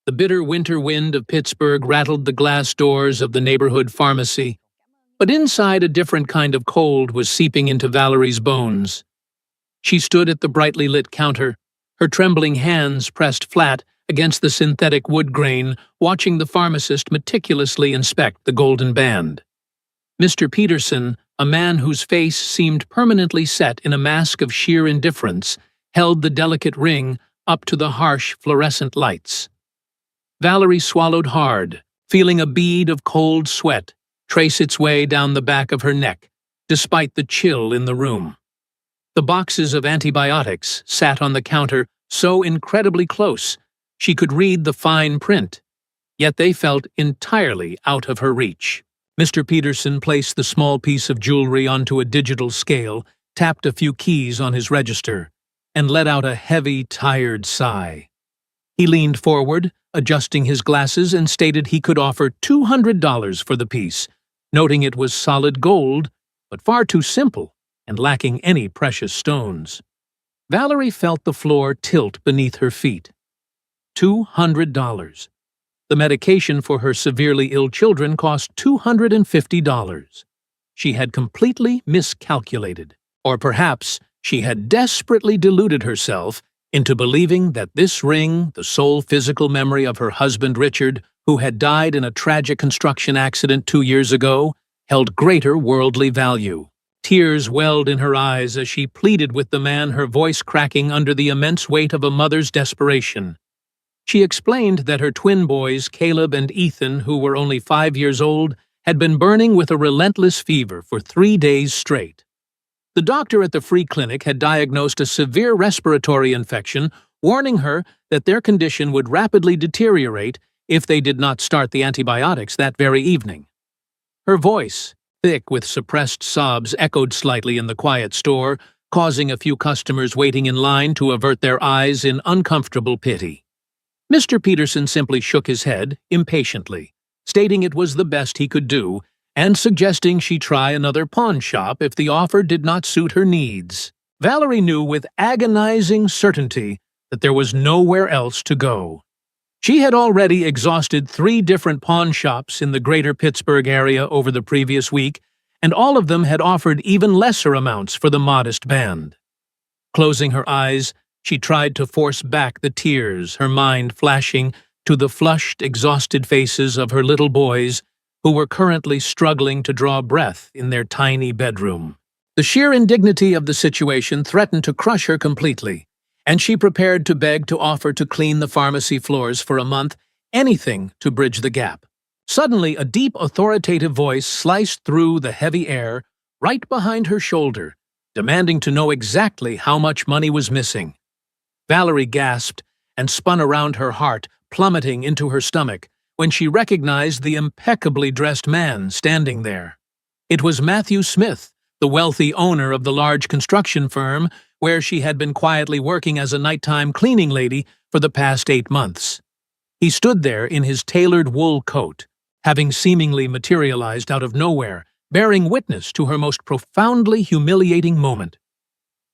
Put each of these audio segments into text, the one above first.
The bitter winter wind of Pittsburgh rattled the glass doors of the neighborhood pharmacy, but inside a different kind of cold was seeping into Valerie's bones. She stood at the brightly lit counter, her trembling hands pressed flat against the synthetic wood grain, watching the pharmacist meticulously inspect the golden band. Mr. Peterson, a man whose face seemed permanently set in a mask of sheer indifference, held the delicate ring up to the harsh fluorescent lights. Valerie swallowed hard, feeling a bead of cold sweat trace its way down the back of her neck, despite the chill in the room. The boxes of antibiotics sat on the counter so incredibly close she could read the fine print, yet they felt entirely out of her reach. Mr. Peterson placed the small piece of jewelry onto a digital scale, tapped a few keys on his register, and let out a heavy, tired sigh. He leaned forward, adjusting his glasses, and stated he could offer $200 for the piece, noting it was solid gold, but far too simple and lacking any precious stones. Valerie felt the floor tilt beneath her feet. $200. The medication for her severely ill children cost $250. She had completely miscalculated, or perhaps she had desperately deluded herself into believing that this ring, the sole physical memory of her husband Richard, who had died in a tragic construction accident 2 years ago, held greater worldly value. Tears welled in her eyes as she pleaded with the man, her voice cracking under the immense weight of a mother's desperation. She explained that her twin boys, Caleb and Ethan, who were only 5 years old, had been burning with a relentless fever for 3 days straight. The doctor at the free clinic had diagnosed a severe respiratory infection, warning her that their condition would rapidly deteriorate if they did not start the antibiotics that very evening. Her voice, thick with suppressed sobs, echoed slightly in the quiet store, causing a few customers waiting in line to avert their eyes in uncomfortable pity. Mr. Peterson simply shook his head impatiently, stating it was the best he could do, and suggesting she try another pawn shop if the offer did not suit her needs. Valerie knew with agonizing certainty that there was nowhere else to go. She had already exhausted 3 different pawn shops in the greater Pittsburgh area over the previous week, and all of them had offered even lesser amounts for the modest band. Closing her eyes, she tried to force back the tears, her mind flashing to the flushed, exhausted faces of her little boys, who were currently struggling to draw breath in their tiny bedroom. The sheer indignity of the situation threatened to crush her completely, and she prepared to beg to offer to clean the pharmacy floors for a month, anything to bridge the gap. Suddenly, a deep, authoritative voice sliced through the heavy air, right behind her shoulder, demanding to know exactly how much money was missing. Valerie gasped and spun around, her heart plummeting into her stomach, when she recognized the impeccably dressed man standing there. It was Matthew Smith, the wealthy owner of the large construction firm where she had been quietly working as a nighttime cleaning lady for the past 8 months. He stood there in his tailored wool coat, having seemingly materialized out of nowhere, bearing witness to her most profoundly humiliating moment.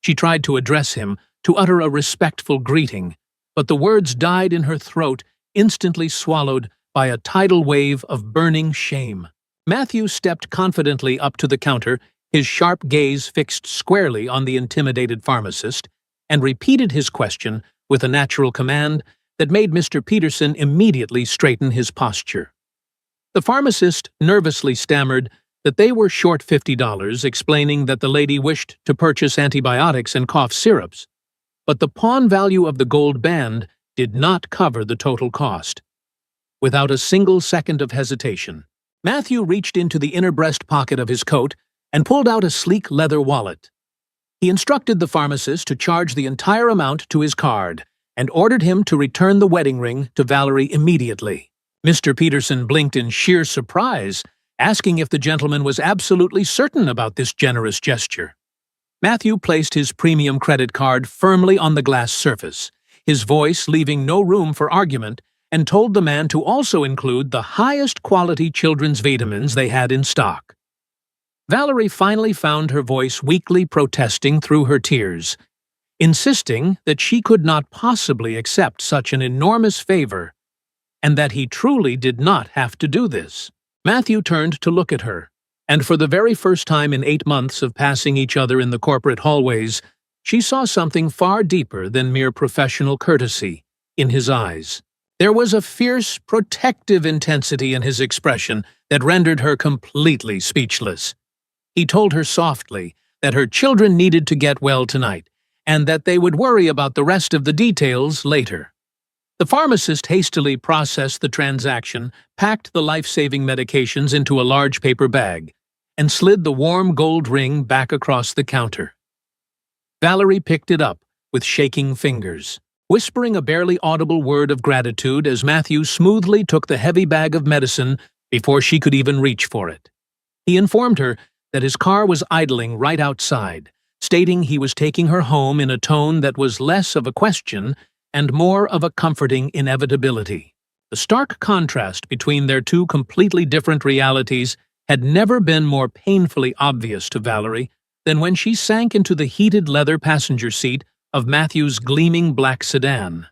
She tried to address him, to utter a respectful greeting, but the words died in her throat, instantly swallowed by a tidal wave of burning shame. Matthew stepped confidently up to the counter, his sharp gaze fixed squarely on the intimidated pharmacist, and repeated his question with a natural command that made Mr. Peterson immediately straighten his posture. The pharmacist nervously stammered that they were short $50, explaining that the lady wished to purchase antibiotics and cough syrups, but the pawn value of the gold band did not cover the total cost. Without a single second of hesitation, Matthew reached into the inner breast pocket of his coat and pulled out a sleek leather wallet. He instructed the pharmacist to charge the entire amount to his card and ordered him to return the wedding ring to Valerie immediately. Mr. Peterson blinked in sheer surprise, asking if the gentleman was absolutely certain about this generous gesture. Matthew placed his premium credit card firmly on the glass surface, his voice leaving no room for argument, and told the man to also include the highest quality children's vitamins they had in stock. Valerie finally found her voice weakly protesting through her tears, insisting that she could not possibly accept such an enormous favor, and that he truly did not have to do this. Matthew turned to look at her, and for the very first time in 8 months of passing each other in the corporate hallways, she saw something far deeper than mere professional courtesy in his eyes. There was a fierce, protective intensity in his expression that rendered her completely speechless. He told her softly that her children needed to get well tonight, and that they would worry about the rest of the details later. The pharmacist hastily processed the transaction, packed the life-saving medications into a large paper bag, and slid the warm gold ring back across the counter. Valerie picked it up with shaking fingers, whispering a barely audible word of gratitude as Matthew smoothly took the heavy bag of medicine before she could even reach for it. He informed her that his car was idling right outside, stating he was taking her home in a tone that was less of a question and more of a comforting inevitability. The stark contrast between their two completely different realities had never been more painfully obvious to Valerie than when she sank into the heated leather passenger seat of Matthew's gleaming black sedan.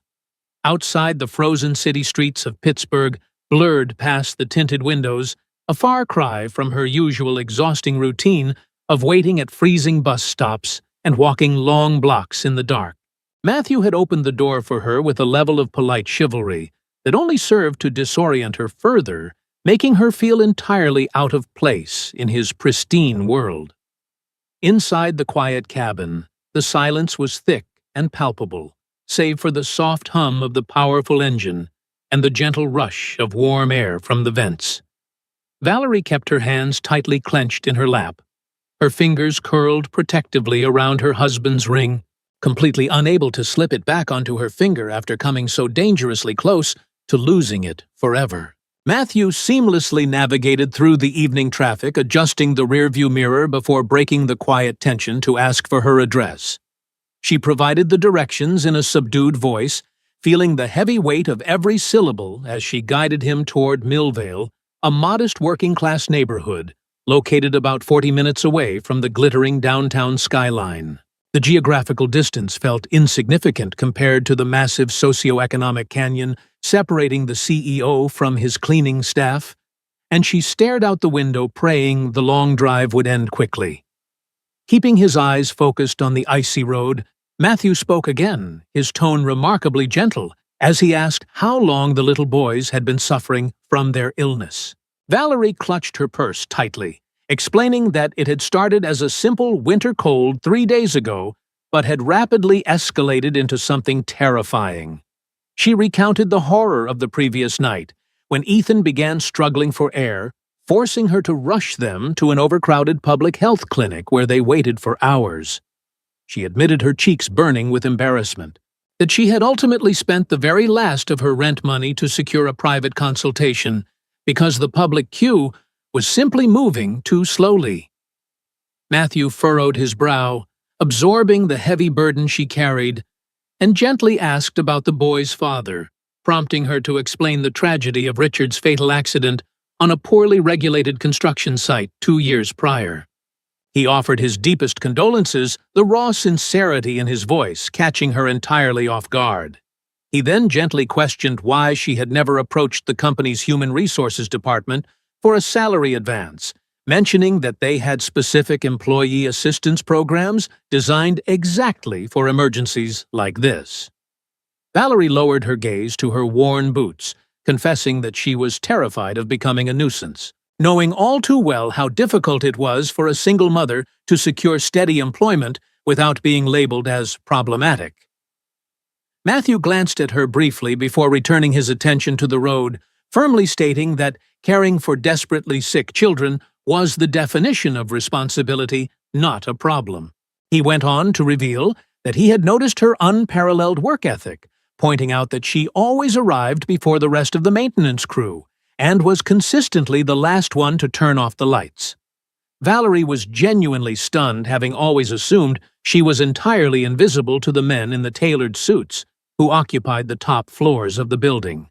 Outside, the frozen city streets of Pittsburgh blurred past the tinted windows, a far cry from her usual exhausting routine of waiting at freezing bus stops and walking long blocks in the dark. Matthew had opened the door for her with a level of polite chivalry that only served to disorient her further, making her feel entirely out of place in his pristine world. Inside the quiet cabin, the silence was thick and palpable, save for the soft hum of the powerful engine and the gentle rush of warm air from the vents. Valerie kept her hands tightly clenched in her lap, her fingers curled protectively around her husband's ring, completely unable to slip it back onto her finger after coming so dangerously close to losing it forever. Matthew seamlessly navigated through the evening traffic, adjusting the rearview mirror before breaking the quiet tension to ask for her address. She provided the directions in a subdued voice, feeling the heavy weight of every syllable as she guided him toward Millvale, a modest working-class neighborhood located about 40 minutes away from the glittering downtown skyline. The geographical distance felt insignificant compared to the massive socioeconomic canyon separating the CEO from his cleaning staff, and she stared out the window praying the long drive would end quickly. Keeping his eyes focused on the icy road, Matthew spoke again, his tone remarkably gentle, as he asked how long the little boys had been suffering from their illness. Valerie clutched her purse tightly, explaining that it had started as a simple winter cold 3 days ago, but had rapidly escalated into something terrifying. She recounted the horror of the previous night, when Ethan began struggling for air, forcing her to rush them to an overcrowded public health clinic where they waited for hours. She admitted her cheeks burning with embarrassment, that she had ultimately spent the very last of her rent money to secure a private consultation, because the public queue was simply moving too slowly. Matthew furrowed his brow, absorbing the heavy burden she carried, and gently asked about the boy's father, prompting her to explain the tragedy of Richard's fatal accident on a poorly regulated construction site 2 years prior. He offered his deepest condolences, the raw sincerity in his voice catching her entirely off guard. He then gently questioned why she had never approached the company's human resources department for a salary advance, mentioning that they had specific employee assistance programs designed exactly for emergencies like this. Valerie lowered her gaze to her worn boots, confessing that she was terrified of becoming a nuisance, knowing all too well how difficult it was for a single mother to secure steady employment without being labeled as problematic. Matthew glanced at her briefly before returning his attention to the road, firmly stating that caring for desperately sick children was the definition of responsibility, not a problem. He went on to reveal that he had noticed her unparalleled work ethic, pointing out that she always arrived before the rest of the maintenance crew and was consistently the last one to turn off the lights. Valerie was genuinely stunned, having always assumed she was entirely invisible to the men in the tailored suits who occupied the top floors of the building.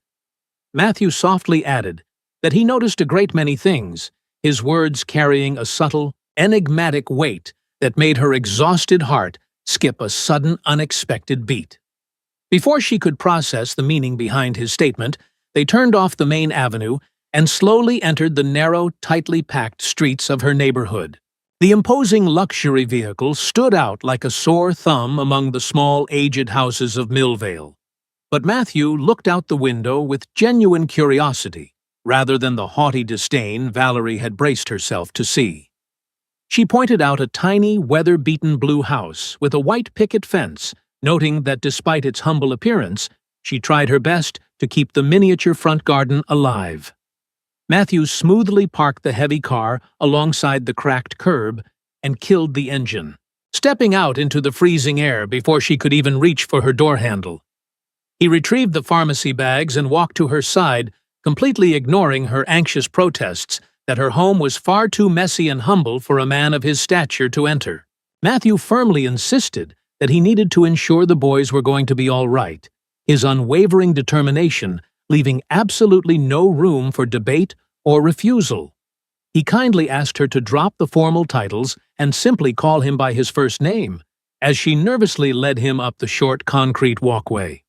Matthew softly added that he noticed a great many things, his words carrying a subtle, enigmatic weight that made her exhausted heart skip a sudden, unexpected beat. Before she could process the meaning behind his statement, they turned off the main avenue and slowly entered the narrow, tightly packed streets of her neighborhood. The imposing luxury vehicle stood out like a sore thumb among the small, aged houses of Millvale. But Matthew looked out the window with genuine curiosity, rather than the haughty disdain Valerie had braced herself to see. She pointed out a tiny, weather-beaten blue house with a white picket fence, noting that despite its humble appearance, she tried her best to keep the miniature front garden alive. Matthew smoothly parked the heavy car alongside the cracked curb and killed the engine, stepping out into the freezing air before she could even reach for her door handle. He retrieved the pharmacy bags and walked to her side, completely ignoring her anxious protests that her home was far too messy and humble for a man of his stature to enter. Matthew firmly insisted that he needed to ensure the boys were going to be all right, his unwavering determination leaving absolutely no room for debate or refusal. He kindly asked her to drop the formal titles and simply call him by his first name, as she nervously led him up the short concrete walkway.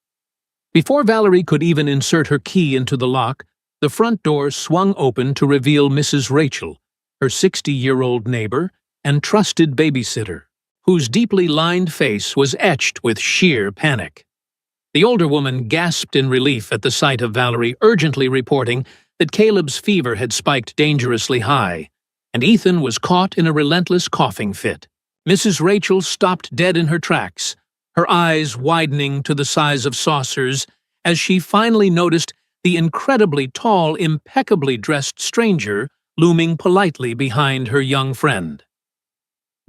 Before Valerie could even insert her key into the lock, the front door swung open to reveal Mrs. Rachel, her 60-year-old neighbor and trusted babysitter, whose deeply lined face was etched with sheer panic. The older woman gasped in relief at the sight of Valerie, urgently reporting that Caleb's fever had spiked dangerously high, and Ethan was caught in a relentless coughing fit. Mrs. Rachel stopped dead in her tracks, her eyes widening to the size of saucers as she finally noticed the incredibly tall, impeccably dressed stranger looming politely behind her young friend.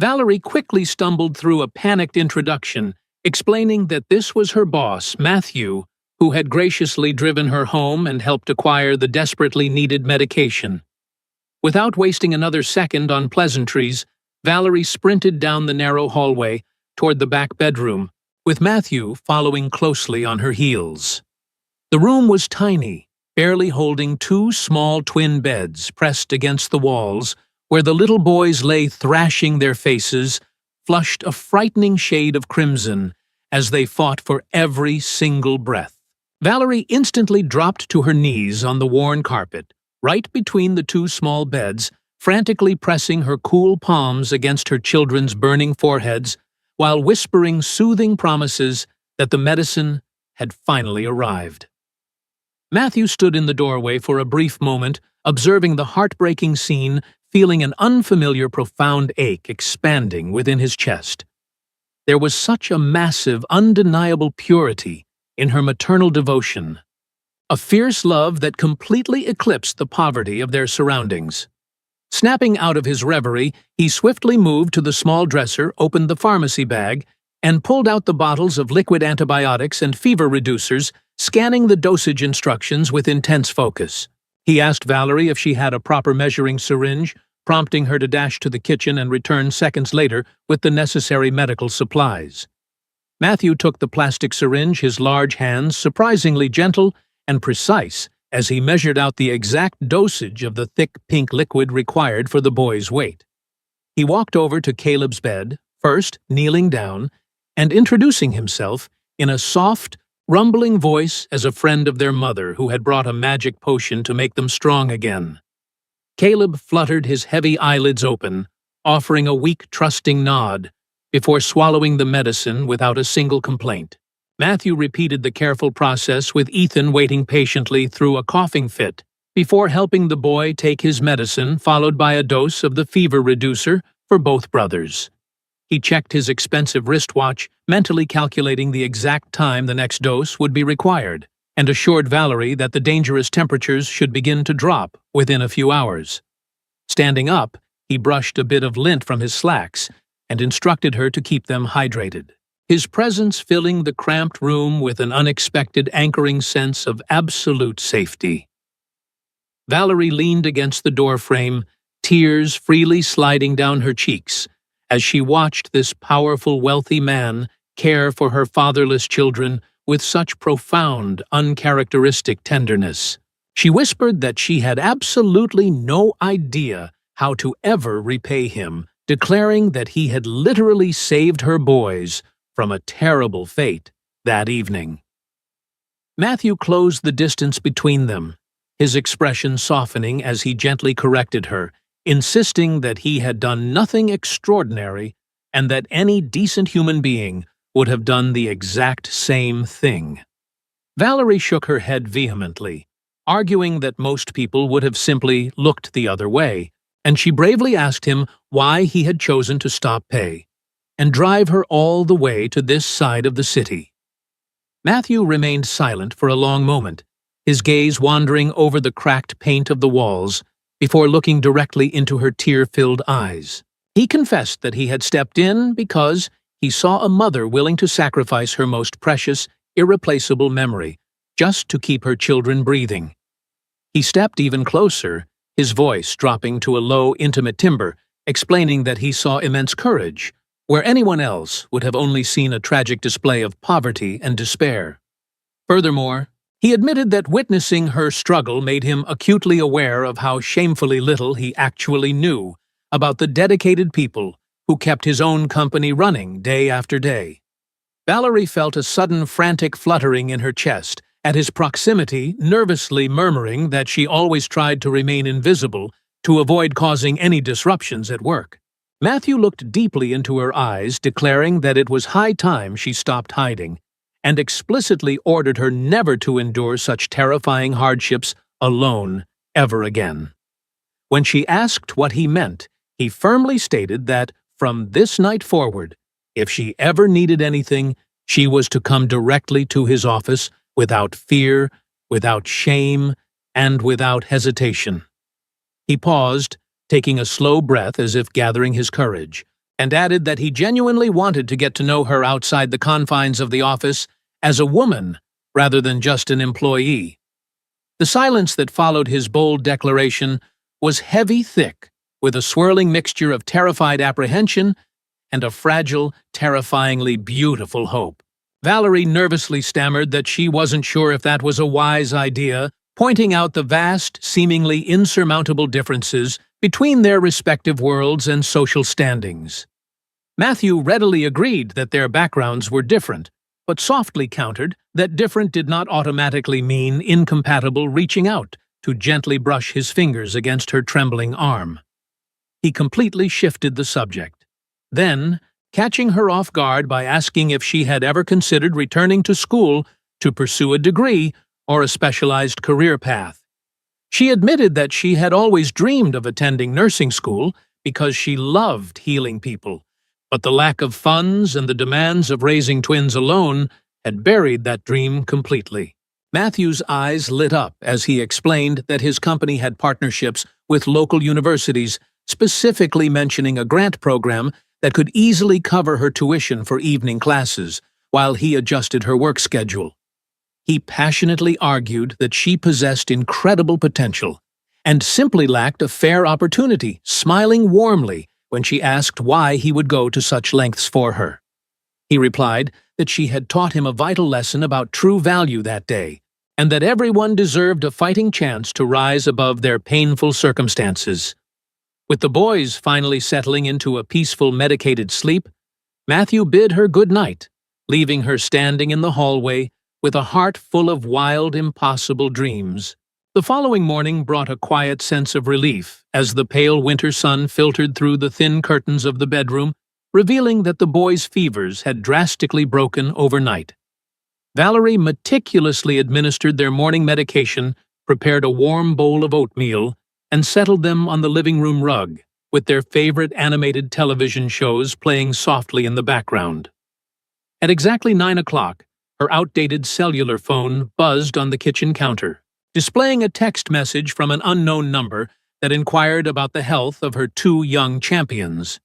Valerie quickly stumbled through a panicked introduction, explaining that this was her boss, Matthew, who had graciously driven her home and helped acquire the desperately needed medication. Without wasting another second on pleasantries, Valerie sprinted down the narrow hallway toward the back bedroom, with Matthew following closely on her heels. The room was tiny, barely holding two small twin beds pressed against the walls, where the little boys lay thrashing their faces, flushed a frightening shade of crimson as they fought for every single breath. Valerie instantly dropped to her knees on the worn carpet, right between the two small beds, frantically pressing her cool palms against her children's burning foreheads, while whispering soothing promises that the medicine had finally arrived. Matthew stood in the doorway for a brief moment, observing the heartbreaking scene, feeling an unfamiliar profound ache expanding within his chest. There was such a massive, undeniable purity in her maternal devotion, a fierce love that completely eclipsed the poverty of their surroundings. Snapping out of his reverie, he swiftly moved to the small dresser, opened the pharmacy bag, and pulled out the bottles of liquid antibiotics and fever reducers, scanning the dosage instructions with intense focus. He asked Valerie if she had a proper measuring syringe, prompting her to dash to the kitchen and return seconds later with the necessary medical supplies. Matthew took the plastic syringe, his large hands surprisingly gentle and precise as he measured out the exact dosage of the thick pink liquid required for the boy's weight. He walked over to Caleb's bed, first kneeling down and introducing himself in a soft, rumbling voice as a friend of their mother who had brought a magic potion to make them strong again. Caleb fluttered his heavy eyelids open, offering a weak, trusting nod, before swallowing the medicine without a single complaint. Matthew repeated the careful process with Ethan waiting patiently through a coughing fit, before helping the boy take his medicine, followed by a dose of the fever reducer for both brothers. He checked his expensive wristwatch, mentally calculating the exact time the next dose would be required, and assured Valerie that the dangerous temperatures should begin to drop within a few hours. Standing up, he brushed a bit of lint from his slacks and instructed her to keep them hydrated, his presence filling the cramped room with an unexpected anchoring sense of absolute safety. Valerie leaned against the doorframe, tears freely sliding down her cheeks, as she watched this powerful, wealthy man care for her fatherless children with such profound, uncharacteristic tenderness. She whispered that she had absolutely no idea how to ever repay him, declaring that he had literally saved her boys from a terrible fate that evening. Matthew closed the distance between them, his expression softening as he gently corrected her, insisting that he had done nothing extraordinary and that any decent human being would have done the exact same thing. Valerie shook her head vehemently, arguing that most people would have simply looked the other way, and she bravely asked him why he had chosen to stop pay and drive her all the way to this side of the city. Matthew remained silent for a long moment, his gaze wandering over the cracked paint of the walls before looking directly into her tear-filled eyes. He confessed that he had stepped in because he saw a mother willing to sacrifice her most precious, irreplaceable memory just to keep her children breathing. He stepped even closer, his voice dropping to a low, intimate timbre, explaining that he saw immense courage, where anyone else would have only seen a tragic display of poverty and despair. Furthermore, he admitted that witnessing her struggle made him acutely aware of how shamefully little he actually knew about the dedicated people who kept his own company running day after day. Valerie felt a sudden frantic fluttering in her chest at his proximity, nervously murmuring that she always tried to remain invisible to avoid causing any disruptions at work. Matthew looked deeply into her eyes, declaring that it was high time she stopped hiding, and explicitly ordered her never to endure such terrifying hardships alone ever again. When she asked what he meant, he firmly stated that, from this night forward, if she ever needed anything, she was to come directly to his office without fear, without shame, and without hesitation. He paused, taking a slow breath as if gathering his courage, and added that he genuinely wanted to get to know her outside the confines of the office as a woman rather than just an employee. The silence that followed his bold declaration was heavy thick, with a swirling mixture of terrified apprehension and a fragile, terrifyingly beautiful hope. Valerie nervously stammered that she wasn't sure if that was a wise idea, pointing out the vast, seemingly insurmountable differences between their respective worlds and social standings. Matthew readily agreed that their backgrounds were different, but softly countered that different did not automatically mean incompatible, reaching out to gently brush his fingers against her trembling arm. He completely shifted the subject. Then, catching her off guard by asking if she had ever considered returning to school to pursue a degree or a specialized career path. She admitted that she had always dreamed of attending nursing school because she loved healing people, but the lack of funds and the demands of raising twins alone had buried that dream completely. Matthew's eyes lit up as he explained that his company had partnerships with local universities, specifically mentioning a grant program that could easily cover her tuition for evening classes while he adjusted her work schedule. He passionately argued that she possessed incredible potential and simply lacked a fair opportunity, smiling warmly when she asked why he would go to such lengths for her. He replied that she had taught him a vital lesson about true value that day, and that everyone deserved a fighting chance to rise above their painful circumstances. With the boys finally settling into a peaceful, medicated sleep, Matthew bid her good night, leaving her standing in the hallway with a heart full of wild, impossible dreams. The following morning brought a quiet sense of relief as the pale winter sun filtered through the thin curtains of the bedroom, revealing that the boys' fevers had drastically broken overnight. Valerie meticulously administered their morning medication, prepared a warm bowl of oatmeal, and settled them on the living room rug, with their favorite animated television shows playing softly in the background. At exactly 9 o'clock, her outdated cellular phone buzzed on the kitchen counter, displaying a text message from an unknown number that inquired about the health of her two young champions.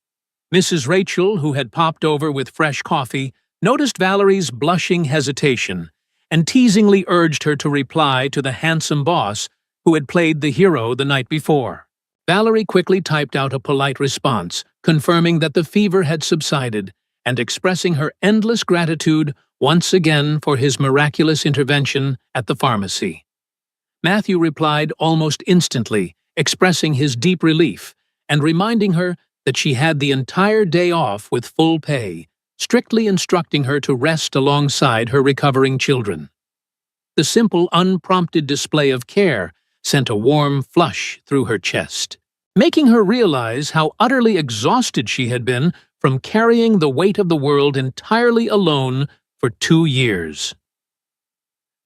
Mrs. Rachel, who had popped over with fresh coffee, noticed Valerie's blushing hesitation and teasingly urged her to reply to the handsome boss who had played the hero the night before. Valerie quickly typed out a polite response, confirming that the fever had subsided and expressing her endless gratitude once again for his miraculous intervention at the pharmacy. Matthew replied almost instantly, expressing his deep relief and reminding her that she had the entire day off with full pay, strictly instructing her to rest alongside her recovering children. The simple, unprompted display of care sent a warm flush through her chest, making her realize how utterly exhausted she had been from carrying the weight of the world entirely alone for 2 years.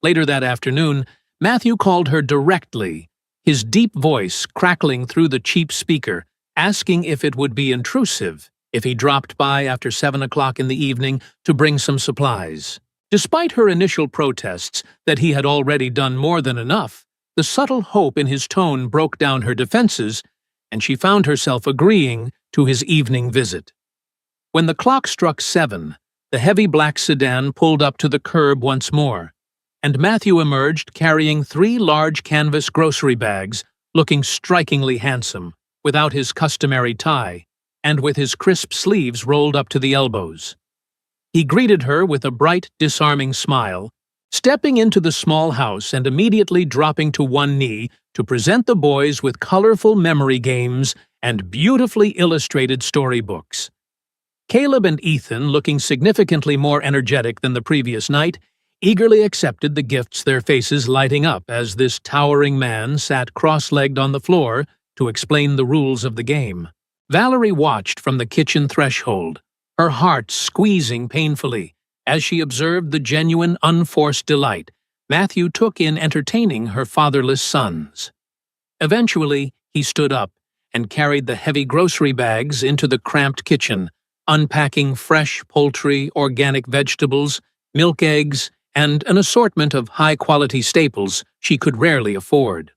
Later that afternoon, Matthew called her directly, his deep voice crackling through the cheap speaker, asking if it would be intrusive if he dropped by after 7 o'clock in the evening to bring some supplies. Despite her initial protests that he had already done more than enough, the subtle hope in his tone broke down her defenses, and she found herself agreeing to his evening visit. When the clock struck 7, the heavy black sedan pulled up to the curb once more, and Matthew emerged carrying 3 large canvas grocery bags, looking strikingly handsome, without his customary tie, and with his crisp sleeves rolled up to the elbows. He greeted her with a bright, disarming smile, stepping into the small house and immediately dropping to one knee to present the boys with colorful memory games and beautifully illustrated storybooks. Caleb and Ethan, looking significantly more energetic than the previous night, eagerly accepted the gifts, their faces lighting up as this towering man sat cross-legged on the floor to explain the rules of the game. Valerie watched from the kitchen threshold, her heart squeezing painfully as she observed the genuine, unforced delight Matthew took in entertaining her fatherless sons. Eventually, he stood up and carried the heavy grocery bags into the cramped kitchen, unpacking fresh poultry, organic vegetables, milk eggs, and an assortment of high-quality staples she could rarely afford.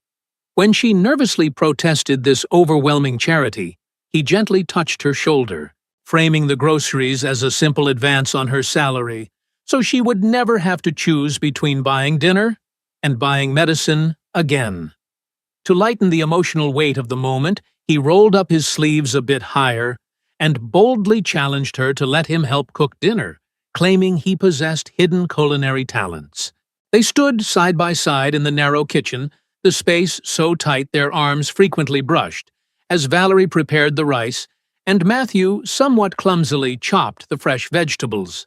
When she nervously protested this overwhelming charity, he gently touched her shoulder, framing the groceries as a simple advance on her salary, so she would never have to choose between buying dinner and buying medicine again. To lighten the emotional weight of the moment, he rolled up his sleeves a bit higher and boldly challenged her to let him help cook dinner, claiming he possessed hidden culinary talents. They stood side by side in the narrow kitchen, the space so tight their arms frequently brushed, as Valerie prepared the rice and Matthew somewhat clumsily chopped the fresh vegetables.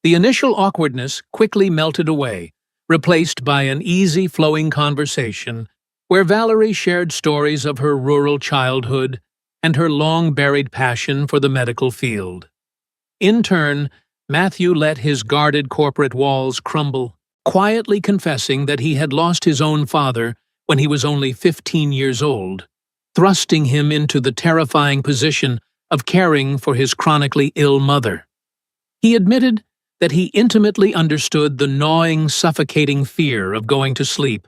The initial awkwardness quickly melted away, replaced by an easy, flowing conversation where Valerie shared stories of her rural childhood and her long-buried passion for the medical field. In turn, Matthew let his guarded corporate walls crumble, quietly confessing that he had lost his own father when he was only 15 years old, thrusting him into the terrifying position of caring for his chronically ill mother. He admitted that he intimately understood the gnawing, suffocating fear of going to sleep,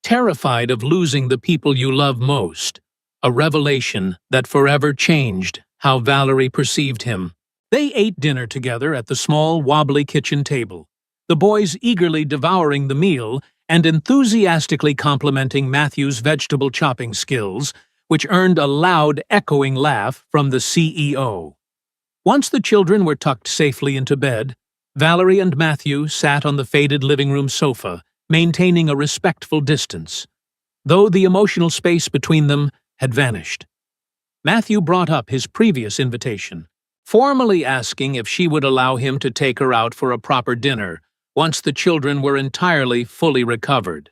terrified of losing the people you love most, a revelation that forever changed how Valerie perceived him. They ate dinner together at the small, wobbly kitchen table, the boys eagerly devouring the meal and enthusiastically complimenting Matthew's vegetable chopping skills, which earned a loud, echoing laugh from the CEO. Once the children were tucked safely into bed, Valerie and Matthew sat on the faded living room sofa, maintaining a respectful distance, though the emotional space between them had vanished. Matthew brought up his previous invitation, formally asking if she would allow him to take her out for a proper dinner once the children were entirely fully recovered.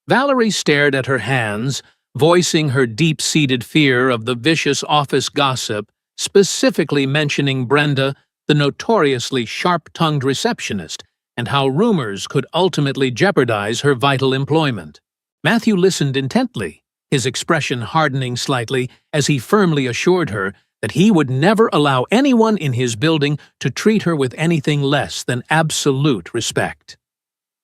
Valerie stared at her hands, voicing her deep-seated fear of the vicious office gossip, specifically mentioning Brenda, the notoriously sharp-tongued receptionist, and how rumors could ultimately jeopardize her vital employment. Matthew listened intently, his expression hardening slightly as he firmly assured her that he would never allow anyone in his building to treat her with anything less than absolute respect.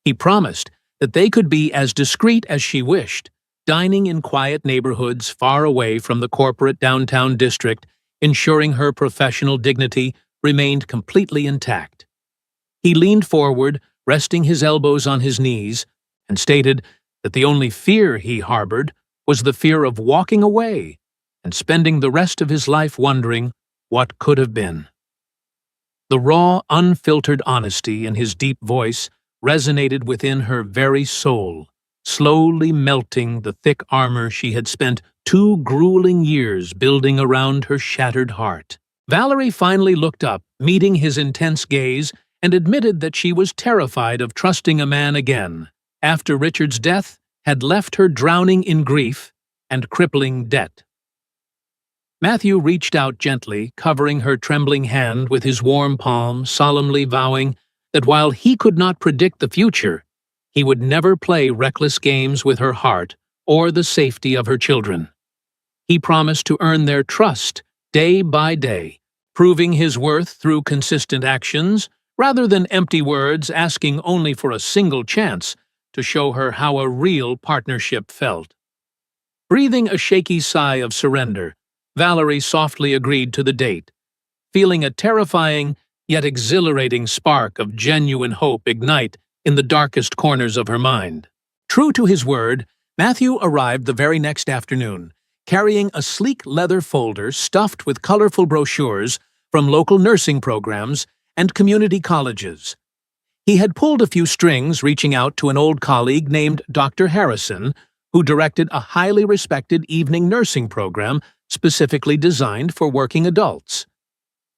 He promised that they could be as discreet as she wished, dining in quiet neighborhoods far away from the corporate downtown district, ensuring her professional dignity remained completely intact. He leaned forward, resting his elbows on his knees, and stated that the only fear he harbored was the fear of walking away and spending the rest of his life wondering what could have been. The raw, unfiltered honesty in his deep voice resonated within her very soul, slowly melting the thick armor she had spent 2 grueling years building around her shattered heart. Valerie finally looked up, meeting his intense gaze, and admitted that she was terrified of trusting a man again, after Richard's death had left her drowning in grief and crippling debt. Matthew reached out gently, covering her trembling hand with his warm palm, solemnly vowing that while he could not predict the future, he would never play reckless games with her heart or the safety of her children. He promised to earn their trust day by day, proving his worth through consistent actions rather than empty words, asking only for a single chance to show her how a real partnership felt. Breathing a shaky sigh of surrender, Valerie softly agreed to the date, feeling a terrifying yet exhilarating spark of genuine hope ignite in the darkest corners of her mind. True to his word, Matthew arrived the very next afternoon, carrying a sleek leather folder stuffed with colorful brochures from local nursing programs and community colleges. He had pulled a few strings, reaching out to an old colleague named Dr. Harrison, who directed a highly respected evening nursing program specifically designed for working adults.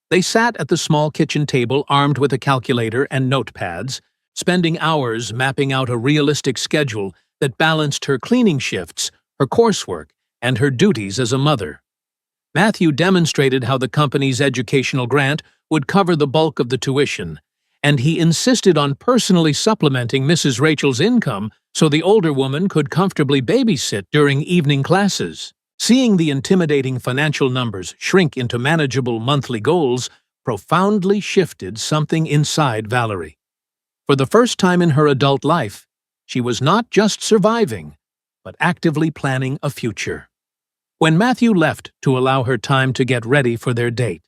They sat at the small kitchen table armed with a calculator and notepads, spending hours mapping out a realistic schedule that balanced her cleaning shifts, her coursework, and her duties as a mother. Matthew demonstrated how the company's educational grant would cover the bulk of the tuition, and he insisted on personally supplementing Mrs. Rachel's income so the older woman could comfortably babysit during evening classes. Seeing the intimidating financial numbers shrink into manageable monthly goals profoundly shifted something inside Valerie. For the first time in her adult life, she was not just surviving, but actively planning a future. When Matthew left to allow her time to get ready for their date,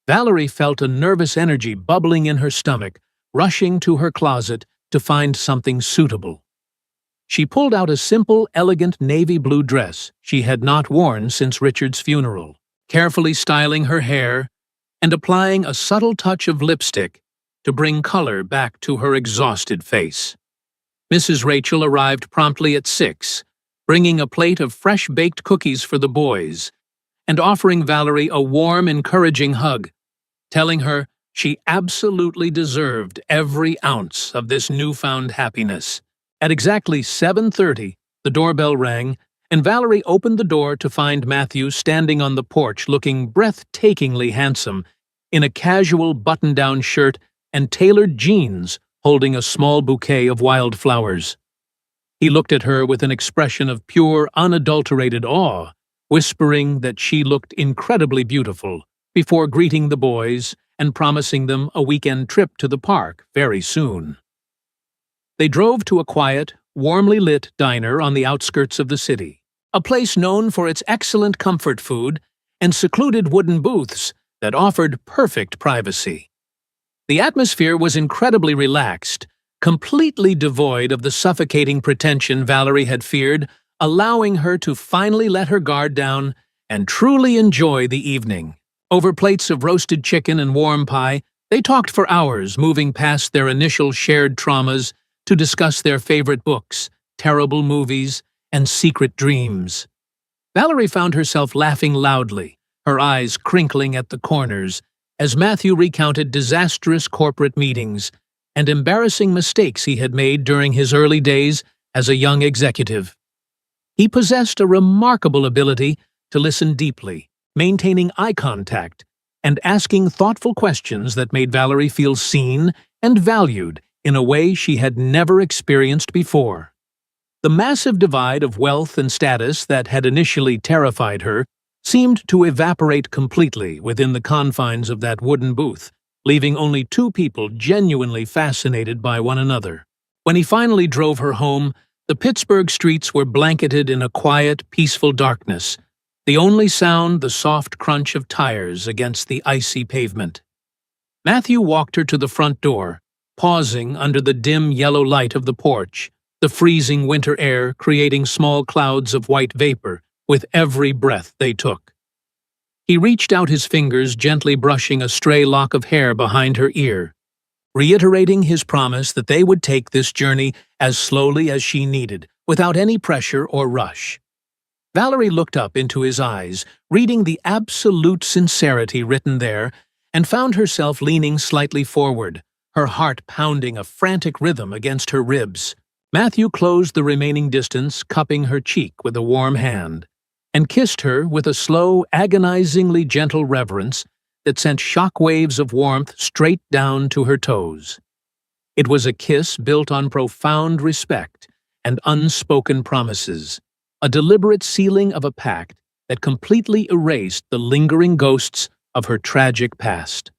Valerie felt a nervous energy bubbling in her stomach, rushing to her closet to find something suitable. She pulled out a simple, elegant navy blue dress she had not worn since Richard's funeral, carefully styling her hair and applying a subtle touch of lipstick to bring color back to her exhausted face. Mrs. Rachel arrived promptly at 6, bringing a plate of fresh-baked cookies for the boys and offering Valerie a warm, encouraging hug, telling her she absolutely deserved every ounce of this newfound happiness. At exactly 7:30, the doorbell rang, and Valerie opened the door to find Matthew standing on the porch looking breathtakingly handsome in a casual button-down shirt and tailored jeans, holding a small bouquet of wildflowers. He looked at her with an expression of pure, unadulterated awe, whispering that she looked incredibly beautiful, before greeting the boys and promising them a weekend trip to the park very soon. They drove to a quiet, warmly lit diner on the outskirts of the city, a place known for its excellent comfort food and secluded wooden booths that offered perfect privacy. The atmosphere was incredibly relaxed, completely devoid of the suffocating pretension Valerie had feared, allowing her to finally let her guard down and truly enjoy the evening. Over plates of roasted chicken and warm pie, they talked for hours, moving past their initial shared traumas to discuss their favorite books, terrible movies, and secret dreams. Valerie found herself laughing loudly, her eyes crinkling at the corners, as Matthew recounted disastrous corporate meetings and embarrassing mistakes he had made during his early days as a young executive. He possessed a remarkable ability to listen deeply, maintaining eye contact, and asking thoughtful questions that made Valerie feel seen and valued in a way she had never experienced before. The massive divide of wealth and status that had initially terrified her seemed to evaporate completely within the confines of that wooden booth, leaving only two people genuinely fascinated by one another. When he finally drove her home, the Pittsburgh streets were blanketed in a quiet, peaceful darkness, the only sound the soft crunch of tires against the icy pavement. Matthew walked her to the front door, pausing under the dim yellow light of the porch, the freezing winter air creating small clouds of white vapor with every breath they took. He reached out his fingers, gently brushing a stray lock of hair behind her ear, reiterating his promise that they would take this journey as slowly as she needed, without any pressure or rush. Valerie looked up into his eyes, reading the absolute sincerity written there, and found herself leaning slightly forward, her heart pounding a frantic rhythm against her ribs. Matthew closed the remaining distance, cupping her cheek with a warm hand, and kissed her with a slow, agonizingly gentle reverence that sent shock waves of warmth straight down to her toes. It was a kiss built on profound respect and unspoken promises, a deliberate sealing of a pact that completely erased the lingering ghosts of her tragic past.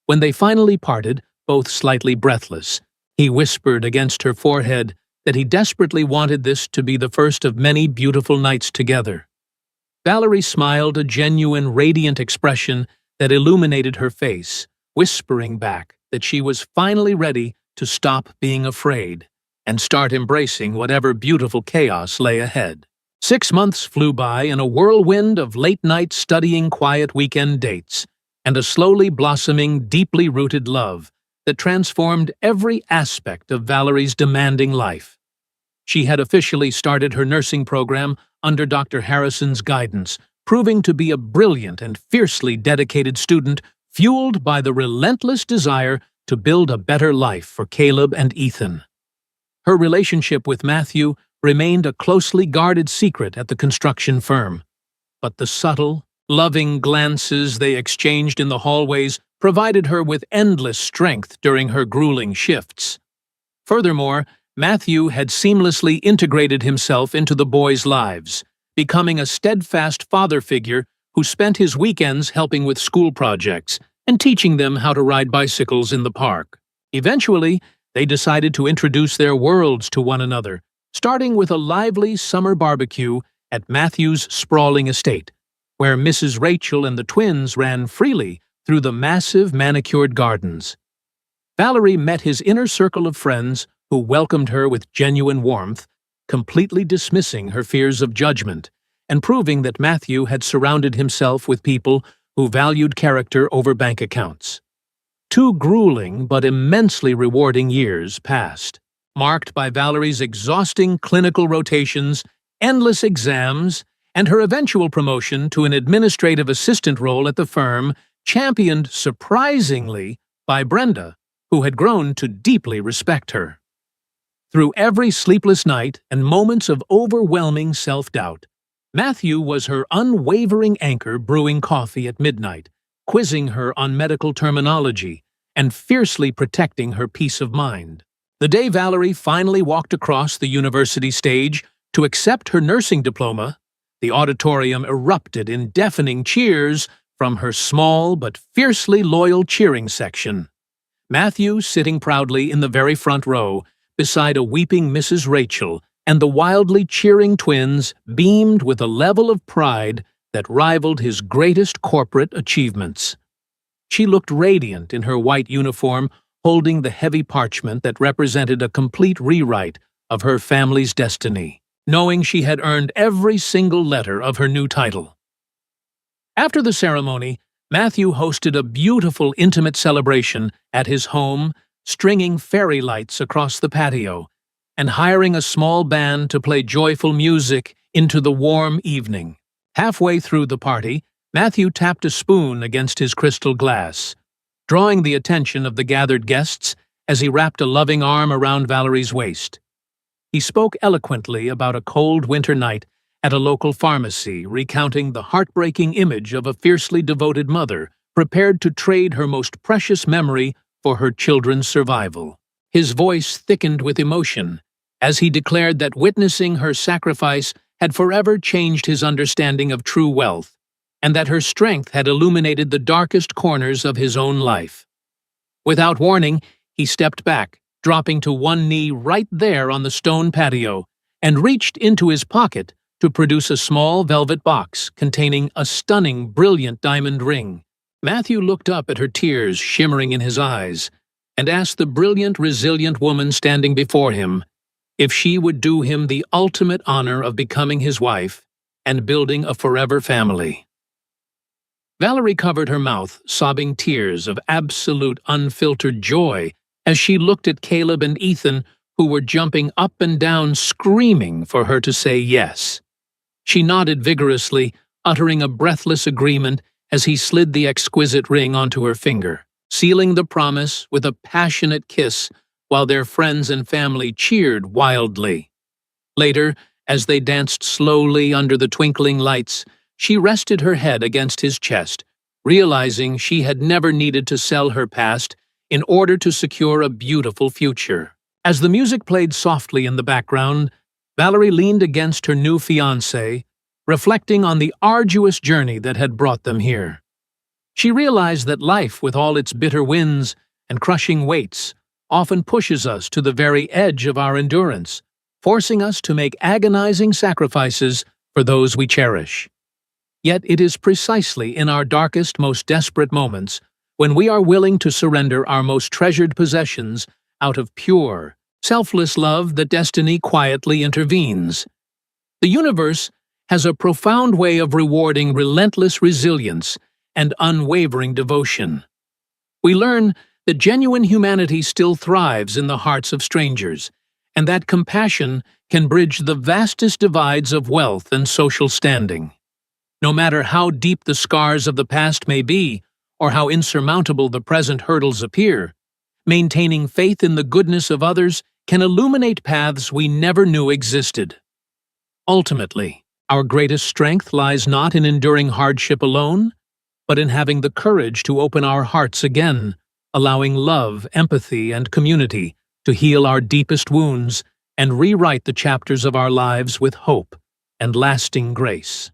When they finally parted, both slightly breathless, he whispered against her forehead that he desperately wanted this to be the first of many beautiful nights together. Valerie smiled, a genuine, radiant expression that illuminated her face, whispering back that she was finally ready to stop being afraid and start embracing whatever beautiful chaos lay ahead. 6 months flew by in a whirlwind of late-night studying, quiet weekend dates, and a slowly blossoming, deeply rooted love that transformed every aspect of Valerie's demanding life. She had officially started her nursing program under Dr. Harrison's guidance, proving to be a brilliant and fiercely dedicated student, fueled by the relentless desire to build a better life for Caleb and Ethan. Her relationship with Matthew remained a closely guarded secret at the construction firm, but the subtle, loving glances they exchanged in the hallways provided her with endless strength during her grueling shifts. Furthermore, Matthew had seamlessly integrated himself into the boys' lives, becoming a steadfast father figure who spent his weekends helping with school projects and teaching them how to ride bicycles in the park. Eventually, they decided to introduce their worlds to one another, starting with a lively summer barbecue at Matthew's sprawling estate, where Mrs. Rachel and the twins ran freely through the massive manicured gardens. Valerie met his inner circle of friends who welcomed her with genuine warmth, completely dismissing her fears of judgment and proving that Matthew had surrounded himself with people who valued character over bank accounts. 2 grueling but immensely rewarding years passed, marked by Valerie's exhausting clinical rotations, endless exams, and her eventual promotion to an administrative assistant role at the firm, championed surprisingly by Brenda, who had grown to deeply respect her. Through every sleepless night and moments of overwhelming self-doubt, Matthew was her unwavering anchor, brewing coffee at midnight, quizzing her on medical terminology, and fiercely protecting her peace of mind. The day Valerie finally walked across the university stage to accept her nursing diploma, the auditorium erupted in deafening cheers from her small but fiercely loyal cheering section. Matthew, sitting proudly in the very front row, beside a weeping Mrs. Rachel, and the wildly cheering twins, beamed with a level of pride that rivaled his greatest corporate achievements. She looked radiant in her white uniform, holding the heavy parchment that represented a complete rewrite of her family's destiny, knowing she had earned every single letter of her new title. After the ceremony, Matthew hosted a beautiful, intimate celebration at his home, stringing fairy lights across the patio and hiring a small band to play joyful music into the warm evening. Halfway through the party, Matthew tapped a spoon against his crystal glass, drawing the attention of the gathered guests as he wrapped a loving arm around Valerie's waist. He spoke eloquently about a cold winter night at a local pharmacy, recounting the heartbreaking image of a fiercely devoted mother prepared to trade her most precious memory for her children's survival. His voice thickened with emotion as he declared that witnessing her sacrifice had forever changed his understanding of true wealth, and that her strength had illuminated the darkest corners of his own life. Without warning, he stepped back, dropping to one knee right there on the stone patio, and reached into his pocket to produce a small velvet box containing a stunning, brilliant diamond ring. Matthew looked up at her, tears shimmering in his eyes, and asked the brilliant, resilient woman standing before him if she would do him the ultimate honor of becoming his wife and building a forever family. Valerie covered her mouth, sobbing tears of absolute, unfiltered joy as she looked at Caleb and Ethan, who were jumping up and down, screaming for her to say yes. She nodded vigorously, uttering a breathless agreement as he slid the exquisite ring onto her finger. sealing the promise with a passionate kiss while their friends and family cheered wildly. Later, as they danced slowly under the twinkling lights, she rested her head against his chest, realizing she had never needed to sell her past in order to secure a beautiful future. As the music played softly in the background, Valerie leaned against her new fiancé, reflecting on the arduous journey that had brought them here. She realized that life, with all its bitter winds and crushing weights, often pushes us to the very edge of our endurance, forcing us to make agonizing sacrifices for those we cherish. Yet it is precisely in our darkest, most desperate moments when we are willing to surrender our most treasured possessions out of pure, selfless love that destiny quietly intervenes. The universe has a profound way of rewarding relentless resilience and unwavering devotion. We learn that genuine humanity still thrives in the hearts of strangers, and that compassion can bridge the vastest divides of wealth and social standing. No matter how deep the scars of the past may be, or how insurmountable the present hurdles appear, maintaining faith in the goodness of others can illuminate paths we never knew existed. Ultimately, our greatest strength lies not in enduring hardship alone, but in having the courage to open our hearts again, allowing love, empathy, and community to heal our deepest wounds and rewrite the chapters of our lives with hope and lasting grace.